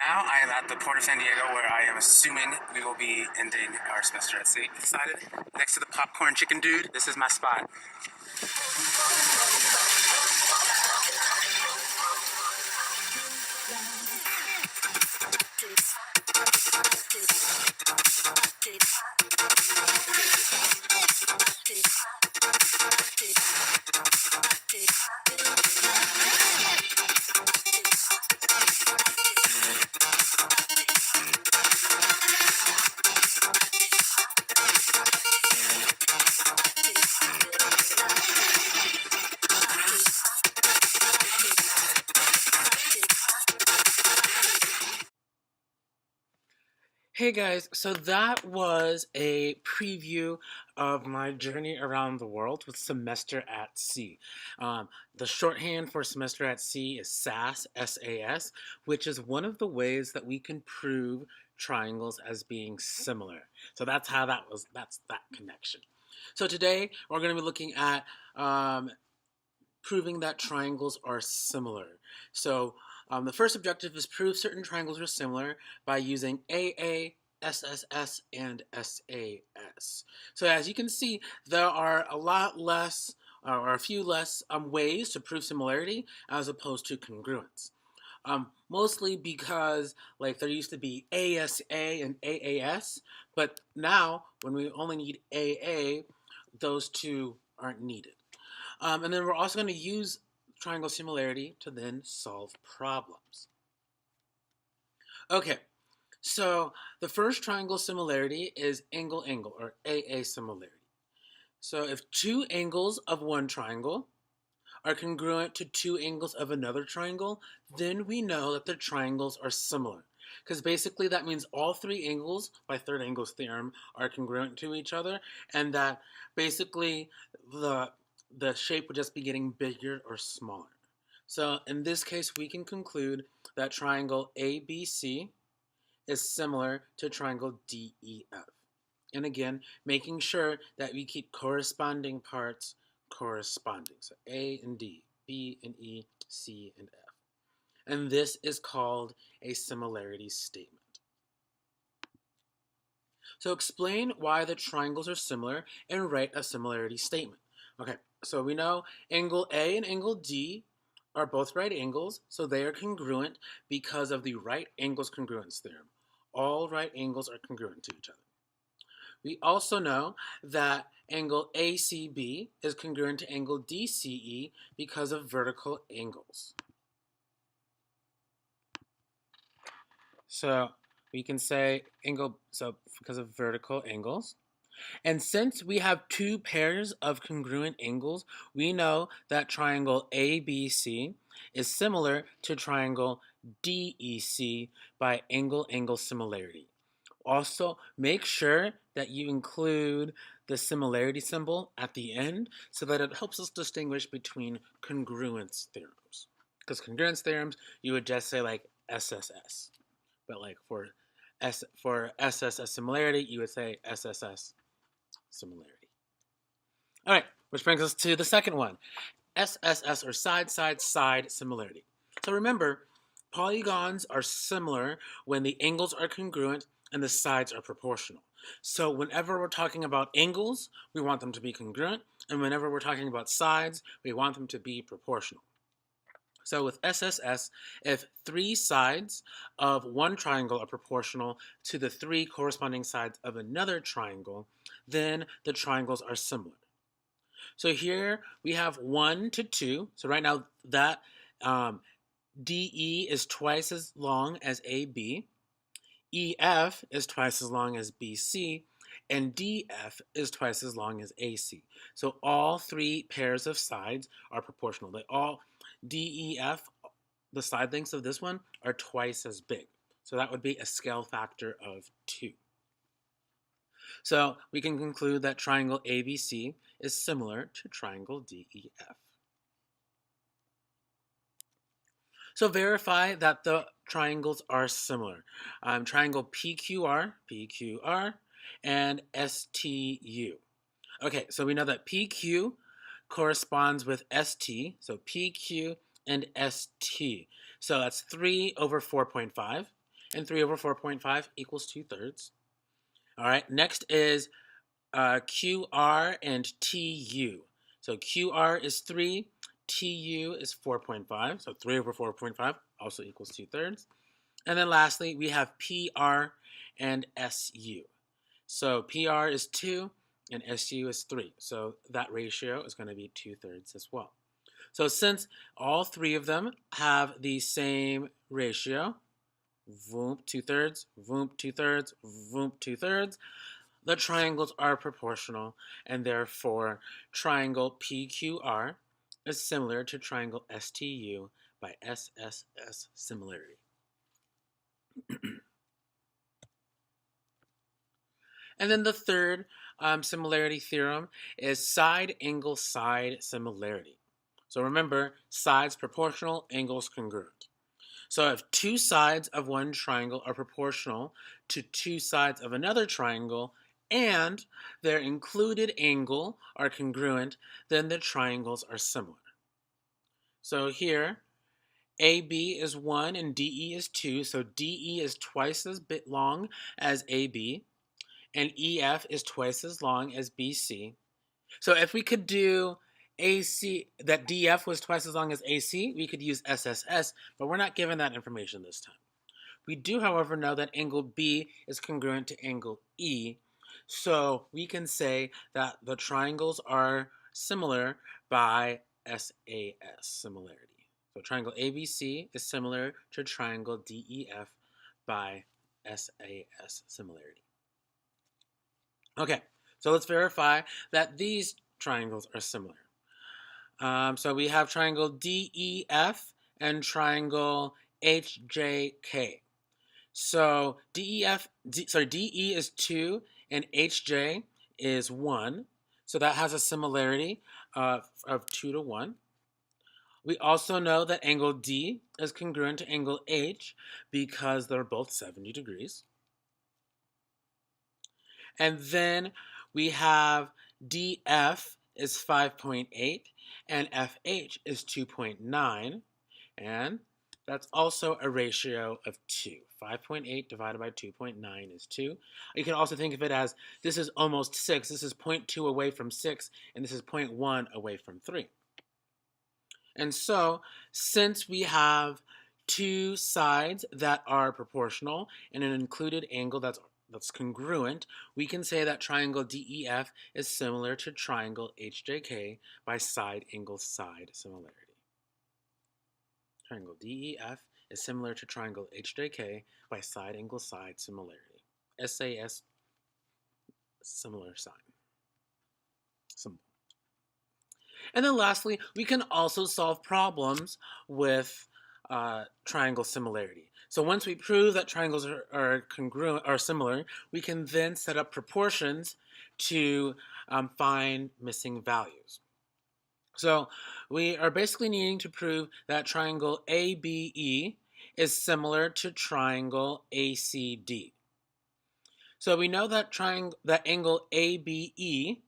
now I am at the Port of San Diego, where I am assuming we will be ending our semester at sea. Excited. Next to the popcorn chicken dude, this is my spot. Hey guys, so that was a preview of my journey around the world with semester at sea. The shorthand for semester at sea is SAS, S-A-S, which is one of the ways that we can prove triangles as being similar. So that's that's that connection. So today we're going to be looking at proving that triangles are similar. So the first objective is prove certain triangles are similar by using AA, SSS, and SAS. So as you can see, there are a lot less, or a few less ways to prove similarity as opposed to congruence. Mostly because like there used to be ASA and AAS, but now when we only need AA, those two aren't needed. And then we're also going to use triangle similarity to then solve problems. Okay, so the first triangle similarity is angle-angle, or AA similarity. So if two angles of one triangle are congruent to two angles of another triangle, then we know that the triangles are similar. Because basically that means all three angles, by third angles theorem, are congruent to each other, and that basically the shape would just be getting bigger or smaller. So in this case, we can conclude that triangle ABC is similar to triangle DEF. And again, making sure that we keep corresponding parts corresponding. So A and D, B and E, C and F. And this is called a similarity statement. So explain why the triangles are similar and write a similarity statement. Okay, so we know angle A and angle D are both right angles, so they are congruent because of the right angles congruence theorem. All right angles are congruent to each other. We also know that angle ACB is congruent to angle DCE because of vertical angles. So we can say because of vertical angles. And since we have two pairs of congruent angles, we know that triangle ABC is similar to triangle DEC by angle-angle similarity. Also, make sure that you include the similarity symbol at the end so that it helps us distinguish between congruence theorems. Because congruence theorems, you would just say like SSS. But like for SSS similarity, you would say SSS similarity. All right, which brings us to the second one, SSS, or side-side-side similarity. So remember, polygons are similar when the angles are congruent and the sides are proportional. So whenever we're talking about angles, we want them to be congruent, and whenever we're talking about sides, we want them to be proportional. So with SSS, if three sides of one triangle are proportional to the three corresponding sides of another triangle, then the triangles are similar. So here we have 1 to 2. So right now that DE is twice as long as AB, EF is twice as long as BC, and DF is twice as long as AC. So all three pairs of sides are proportional. DEF, the side lengths of this one, are twice as big. So that would be a scale factor of 2. So we can conclude that triangle ABC is similar to triangle DEF. So verify that the triangles are similar. Triangle PQR, and STU. Okay, so we know that PQ corresponds with ST, so PQ and ST. So that's 3 over 4.5. and 3 over 4.5 equals 2/3. All right, next is QR and TU. So QR is 3, TU is 4.5, so 3 over 4.5 also equals 2/3. And then lastly, we have PR and SU. So PR is 2 and SU is 3. So that ratio is going to be 2/3 as well. So since all three of them have the same ratio, voomp 2/3, voomp 2/3, voomp 2/3, the triangles are proportional, and therefore triangle PQR is similar to triangle STU by SSS similarity. And then the third similarity theorem is side-angle-side similarity. So remember, sides proportional, angles congruent. So if two sides of one triangle are proportional to two sides of another triangle and their included angle are congruent, then the triangles are similar. So here, AB is 1 and DE is 2, so DE is twice as long as AB, and EF is twice as long as BC. So if we could do AC, that DF was twice as long as AC, we could use SSS, but we're not given that information this time. We do, however, know that angle B is congruent to angle E, so we can say that the triangles are similar by SAS similarity. So triangle ABC is similar to triangle DEF by SAS similarity. Okay, so let's verify that these triangles are similar. So we have triangle DEF and triangle HJK. So DE is 2 and HJ is 1. So that has a similarity of 2 to 1. We also know that angle D is congruent to angle H because they're both 70 degrees. And then we have DF is 5.8 and FH is 2.9. And that's also a ratio of 2. 5.8 divided by 2.9 is 2. You can also think of it as this is almost 6. This is 0.2 away from 6, and this is 0.1 away from 3. And so, since we have two sides that are proportional and an included angle that's congruent, we can say that triangle DEF is similar to triangle HJK by side-angle-side similarity. Triangle DEF is similar to triangle HJK by side-angle-side similarity. SAS similar sign. Symbol. And then lastly, we can also solve problems with triangle similarity. So once we prove that triangles are congruent or similar, we can then set up proportions to find missing values. So we are basically needing to prove that triangle ABE is similar to triangle ACD. So we know that that angle ABE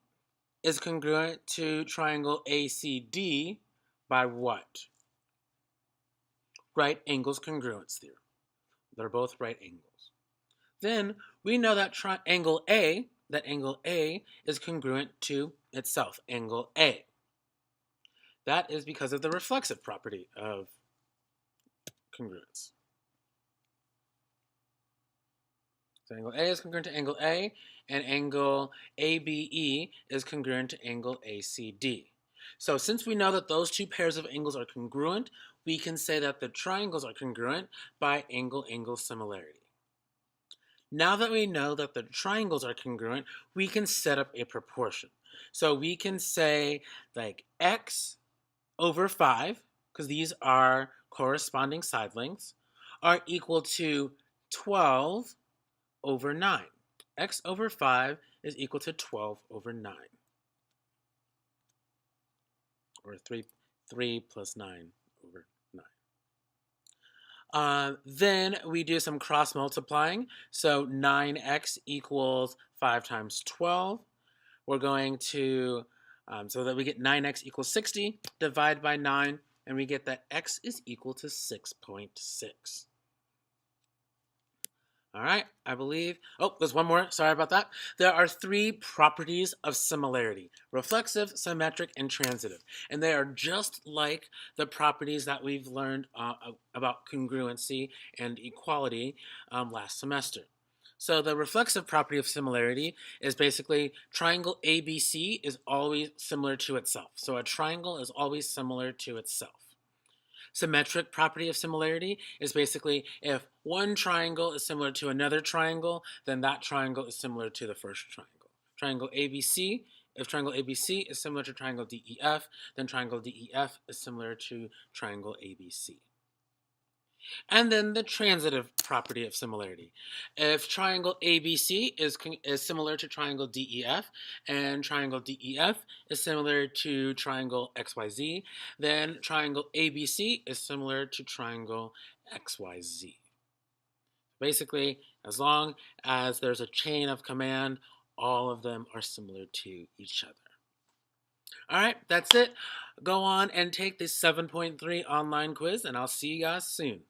is congruent to triangle ACD by what? Right angles congruence theorem. They're both right angles. Then we know that angle A is congruent to itself, angle A. That is because of the reflexive property of congruence. So angle A is congruent to angle A, and angle ABE is congruent to angle ACD. So since we know that those two pairs of angles are congruent, we can say that the triangles are congruent by angle-angle similarity. Now that we know that the triangles are congruent, we can set up a proportion. So we can say like x over 5, because these are corresponding side lengths, are equal to 12 over 9. X over 5 is equal to 12 over 9. Or 3 plus 9 over 9. Then we do some cross multiplying. So 9x equals 5 times 12. We're going to, so that we get 9x equals 60, divide by 9, and we get that x is equal to 6.6. All right, I believe. Oh, there's one more. Sorry about that. There are three properties of similarity: reflexive, symmetric, and transitive. And they are just like the properties that we've learned about congruency and equality last semester. So the reflexive property of similarity is basically triangle ABC is always similar to itself. So a triangle is always similar to itself. Symmetric property of similarity is basically if one triangle is similar to another triangle, then that triangle is similar to the first triangle. Triangle ABC, if triangle ABC is similar to triangle DEF, then triangle DEF is similar to triangle ABC. And then the transitive property of similarity. If triangle ABC is similar to triangle DEF, and triangle DEF is similar to triangle XYZ, then triangle ABC is similar to triangle XYZ. Basically, as long as there's a chain of command, all of them are similar to each other. All right, that's it. Go on and take this 7.3 online quiz, and I'll see you guys soon.